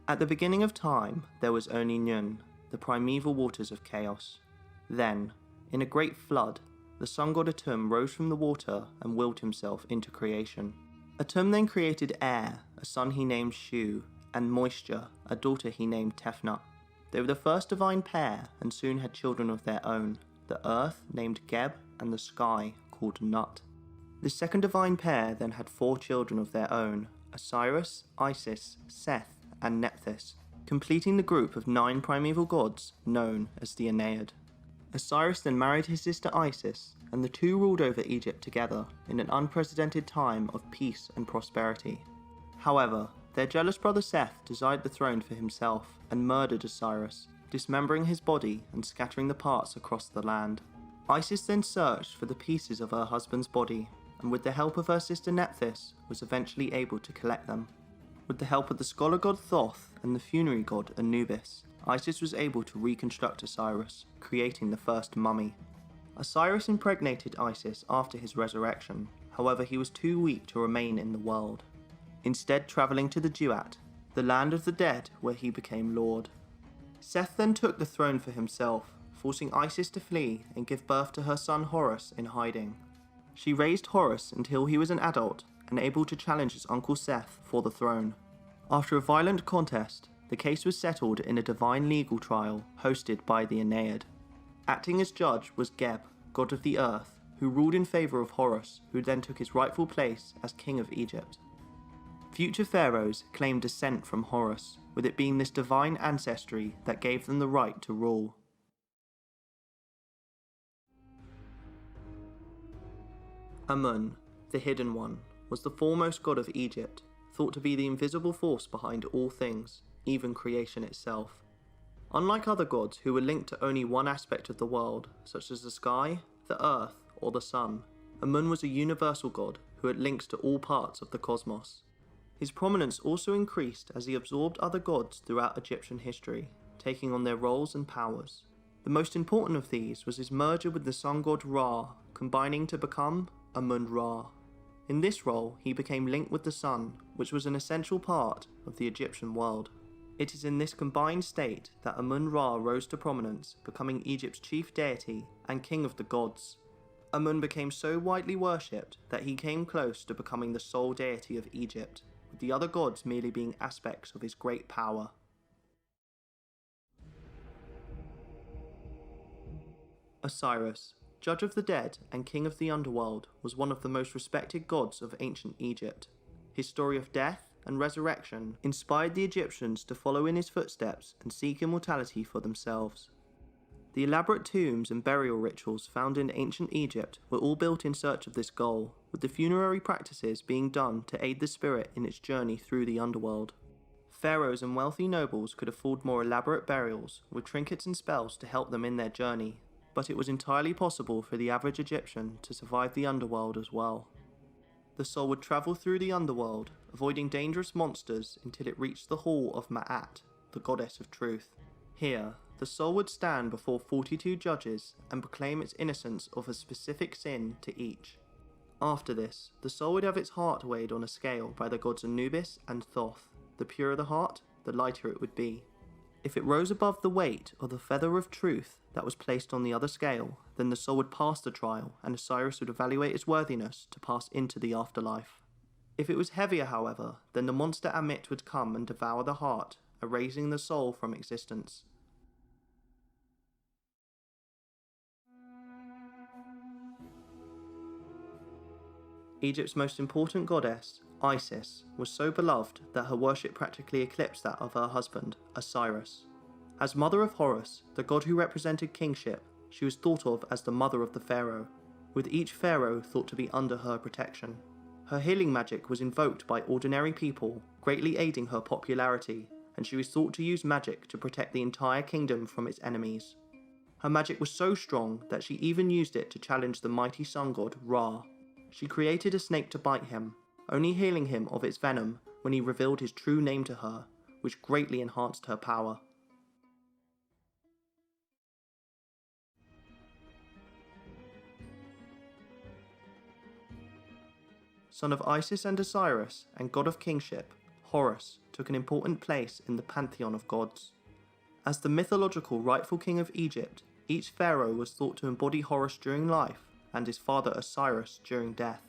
At the beginning of time, there was only Nun, the primeval waters of chaos. Then, in a great flood, the sun god Atum rose from the water and willed himself into creation. Atum then created air, a son he named Shu, and moisture, a daughter he named Tefnut. They were the first divine pair and soon had children of their own, the earth named Geb and the sky called Nut. The second divine pair then had 4 children of their own, Osiris, Isis, Seth, and Nephthys, completing the group of 9 primeval gods known as the Aeneid. Osiris then married his sister Isis, and the two ruled over Egypt together in an unprecedented time of peace and prosperity. However, their jealous brother Seth desired the throne for himself and murdered Osiris, dismembering his body and scattering the parts across the land. Isis then searched for the pieces of her husband's body, and with the help of her sister Nephthys, was eventually able to collect them. With the help of the scholar god Thoth and the funerary god Anubis, Isis was able to reconstruct Osiris, creating the first mummy. Osiris impregnated Isis after his resurrection, however he was too weak to remain in the world, instead travelling to the Duat, the land of the dead where he became lord. Seth then took the throne for himself, forcing Isis to flee and give birth to her son Horus in hiding. She raised Horus until he was an adult and able to challenge his uncle Seth for the throne. After a violent contest, the case was settled in a divine legal trial hosted by the Aeneid. Acting as judge was Geb, god of the earth, who ruled in favour of Horus, who then took his rightful place as king of Egypt. Future pharaohs claimed descent from Horus, with it being this divine ancestry that gave them the right to rule. Amun, the Hidden One, was the foremost god of Egypt, thought to be the invisible force behind all things, even creation itself. Unlike other gods who were linked to only one aspect of the world, such as the sky, the earth, or the sun, Amun was a universal god who had links to all parts of the cosmos. His prominence also increased as he absorbed other gods throughout Egyptian history, taking on their roles and powers. The most important of these was his merger with the sun god Ra, combining to become Amun-Ra. In this role, he became linked with the sun, which was an essential part of the Egyptian world. It is in this combined state that Amun-Ra rose to prominence, becoming Egypt's chief deity and king of the gods. Amun became so widely worshipped that he came close to becoming the sole deity of Egypt, with the other gods merely being aspects of his great power. Osiris, judge of the dead and king of the underworld, was one of the most respected gods of ancient Egypt. His story of death and resurrection inspired the Egyptians to follow in his footsteps and seek immortality for themselves. The elaborate tombs and burial rituals found in ancient Egypt were all built in search of this goal, with the funerary practices being done to aid the spirit in its journey through the underworld. Pharaohs and wealthy nobles could afford more elaborate burials, with trinkets and spells to help them in their journey, but it was entirely possible for the average Egyptian to survive the underworld as well. The soul would travel through the underworld, avoiding dangerous monsters until it reached the hall of Ma'at, the goddess of truth. Here, the soul would stand before 42 judges and proclaim its innocence of a specific sin to each. After this, the soul would have its heart weighed on a scale by the gods Anubis and Thoth. The purer the heart, the lighter it would be. If it rose above the weight of the feather of truth that was placed on the other scale, then the soul would pass the trial and Osiris would evaluate its worthiness to pass into the afterlife. If it was heavier, however, then the monster Amit would come and devour the heart, erasing the soul from existence. Egypt's most important goddess, Isis, was so beloved that her worship practically eclipsed that of her husband, Osiris. As mother of Horus, the god who represented kingship, she was thought of as the mother of the pharaoh, with each pharaoh thought to be under her protection. Her healing magic was invoked by ordinary people, greatly aiding her popularity, and she was thought to use magic to protect the entire kingdom from its enemies. Her magic was so strong that she even used it to challenge the mighty sun god Ra. She created a snake to bite him, only healing him of its venom when he revealed his true name to her, which greatly enhanced her power. Son of Isis and Osiris, and god of kingship, Horus took an important place in the pantheon of gods. As the mythological rightful king of Egypt, each pharaoh was thought to embody Horus during life and his father Osiris during death.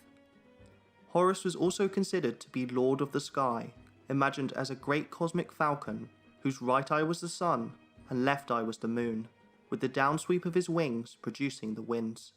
Horus was also considered to be Lord of the Sky, imagined as a great cosmic falcon whose right eye was the sun and left eye was the moon, with the downsweep of his wings producing the winds.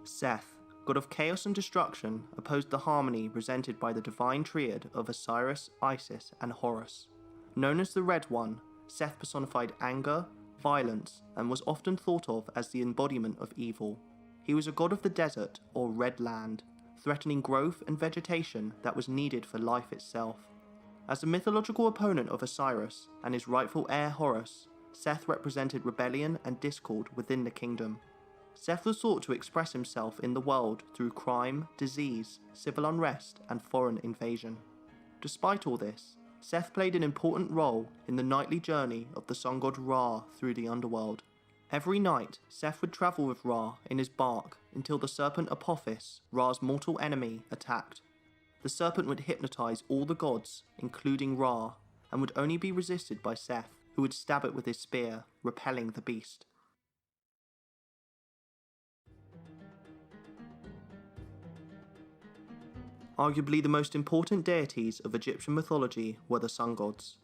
Seth, god of chaos and destruction, opposed the harmony presented by the divine triad of Osiris, Isis, and Horus. Known as the Red One, Seth personified anger, violence, and was often thought of as the embodiment of evil. He was a god of the desert, or red land, threatening growth and vegetation that was needed for life itself. As the mythological opponent of Osiris and his rightful heir Horus, Seth represented rebellion and discord within the kingdom. Seth was thought to express himself in the world through crime, disease, civil unrest, and foreign invasion. Despite all this, Seth played an important role in the nightly journey of the sun god Ra through the underworld. Every night, Seth would travel with Ra in his bark until the serpent Apophis, Ra's mortal enemy, attacked. The serpent would hypnotize all the gods, including Ra, and would only be resisted by Seth, who would stab it with his spear, repelling the beast. Arguably the most important deities of Egyptian mythology were the sun gods.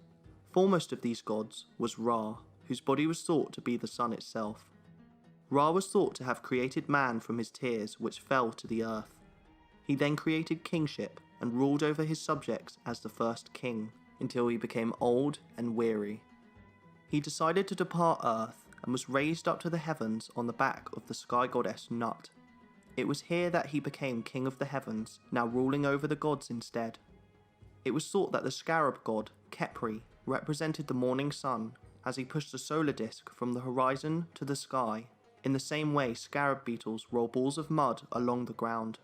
Foremost of these gods was Ra, whose body was thought to be the sun itself. Ra was thought to have created man from his tears which fell to the earth. He then created kingship and ruled over his subjects as the first king, until he became old and weary. He decided to depart Earth and was raised up to the heavens on the back of the sky goddess Nut. It was here that he became king of the heavens, now ruling over the gods instead. It was thought that the scarab god, Khepri, represented the morning sun as he pushed the solar disk from the horizon to the sky, in the same way scarab beetles roll balls of mud along the ground.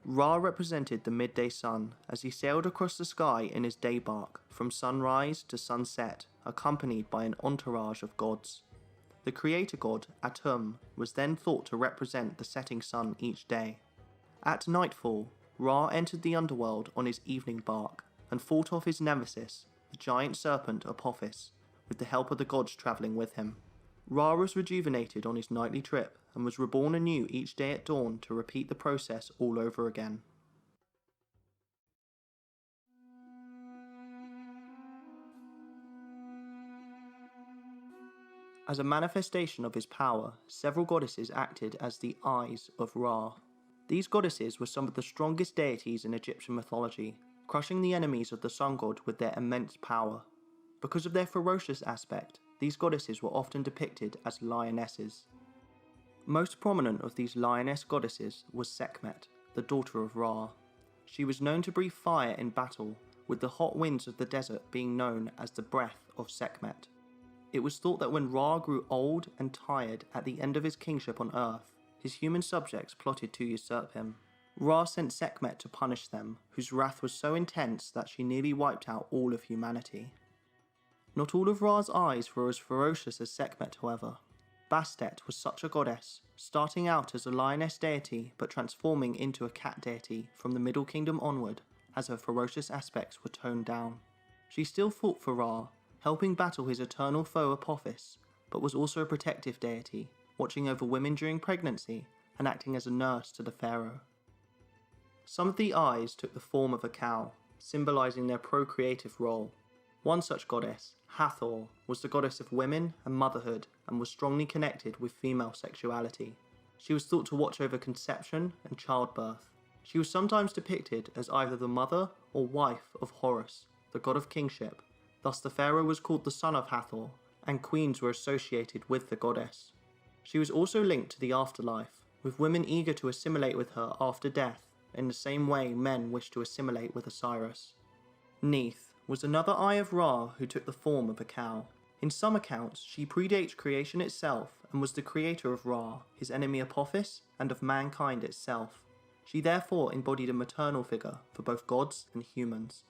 Ra represented the midday sun as he sailed across the sky in his day bark from sunrise to sunset, accompanied by an entourage of gods. The creator god, Atum, was then thought to represent the setting sun each day. At nightfall, Ra entered the underworld on his evening bark and fought off his nemesis, the giant serpent Apophis, with the help of the gods travelling with him. Ra was rejuvenated on his nightly trip and was reborn anew each day at dawn to repeat the process all over again. As a manifestation of his power, several goddesses acted as the eyes of Ra. These goddesses were some of the strongest deities in Egyptian mythology, crushing the enemies of the sun god with their immense power. Because of their ferocious aspect, these goddesses were often depicted as lionesses. Most prominent of these lioness goddesses was Sekhmet, the daughter of Ra. She was known to breathe fire in battle, with the hot winds of the desert being known as the breath of Sekhmet. It was thought that when Ra grew old and tired at the end of his kingship on Earth, his human subjects plotted to usurp him. Ra sent Sekhmet to punish them, whose wrath was so intense that she nearly wiped out all of humanity. Not all of Ra's eyes were as ferocious as Sekhmet, however. Bastet was such a goddess, starting out as a lioness deity but transforming into a cat deity from the Middle Kingdom onward, as her ferocious aspects were toned down. She still fought for Ra, helping battle his eternal foe Apophis, but was also a protective deity, watching over women during pregnancy and acting as a nurse to the pharaoh. Some of the eyes took the form of a cow, symbolizing their procreative role. One such goddess, Hathor, was the goddess of women and motherhood and was strongly connected with female sexuality. She was thought to watch over conception and childbirth. She was sometimes depicted as either the mother or wife of Horus, the god of kingship. Thus the pharaoh was called the son of Hathor, and queens were associated with the goddess. She was also linked to the afterlife, with women eager to assimilate with her after death, in the same way men wished to assimilate with Osiris. Neith was another eye of Ra who took the form of a cow. In some accounts, she predates creation itself and was the creator of Ra, his enemy Apophis, and of mankind itself. She therefore embodied a maternal figure for both gods and humans.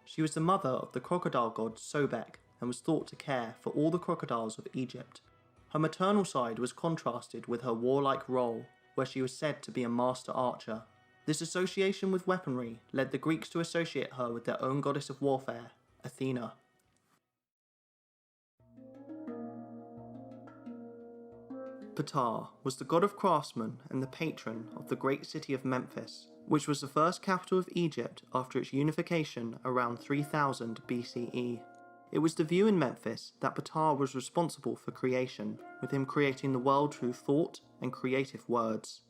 She was the mother of the crocodile god Sobek and was thought to care for all the crocodiles of Egypt. Her maternal side was contrasted with her warlike role, where she was said to be a master archer. This association with weaponry led the Greeks to associate her with their own goddess of warfare, Athena. Ptah was the god of craftsmen and the patron of the great city of Memphis, which was the first capital of Egypt after its unification around 3000 BCE. It was the view in Memphis that Bataar was responsible for creation, with him creating the world through thought and creative words.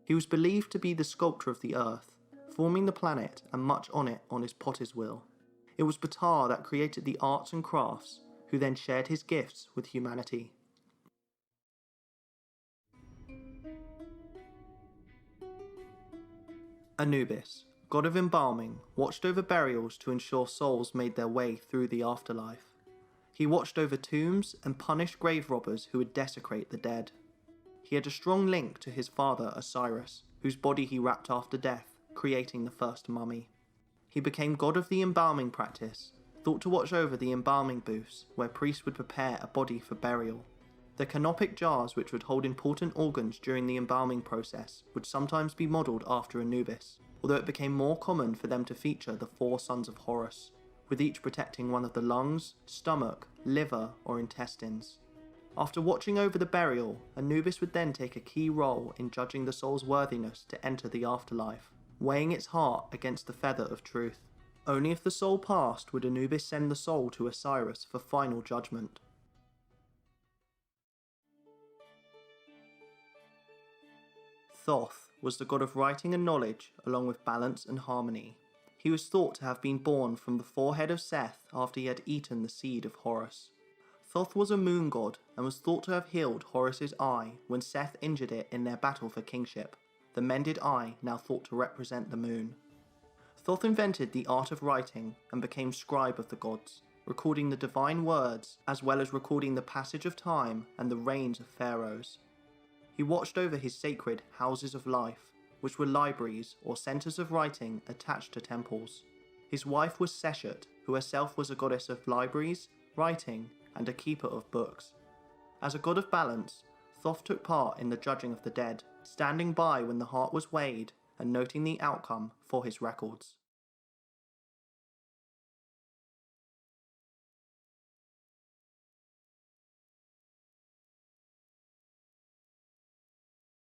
He was believed to be the sculptor of the earth, forming the planet and much on it on his potter's wheel. It was Bataar that created the arts and crafts, who then shared his gifts with humanity. Anubis, god of embalming, watched over burials to ensure souls made their way through the afterlife. He watched over tombs and punished grave robbers who would desecrate the dead. He had a strong link to his father Osiris, whose body he wrapped after death, creating the first mummy. He became god of the embalming practice, thought to watch over the embalming booths where priests would prepare a body for burial. The canopic jars which would hold important organs during the embalming process would sometimes be modelled after Anubis, although it became more common for them to feature the 4 sons of Horus, with each protecting one of the lungs, stomach, liver or intestines. After watching over the burial, Anubis would then take a key role in judging the soul's worthiness to enter the afterlife, weighing its heart against the feather of truth. Only if the soul passed would Anubis send the soul to Osiris for final judgment. Thoth was the god of writing and knowledge, along with balance and harmony. He was thought to have been born from the forehead of Seth after he had eaten the seed of Horus. Thoth was a moon god and was thought to have healed Horus's eye when Seth injured it in their battle for kingship, the mended eye now thought to represent the moon. Thoth invented the art of writing and became scribe of the gods, recording the divine words as well as recording the passage of time and the reigns of pharaohs. He watched over his sacred houses of life, which were libraries or centres of writing attached to temples. His wife was Sekhmet, who herself was a goddess of libraries, writing, and a keeper of books. As a god of balance, Thoth took part in the judging of the dead, standing by when the heart was weighed and noting the outcome for his records.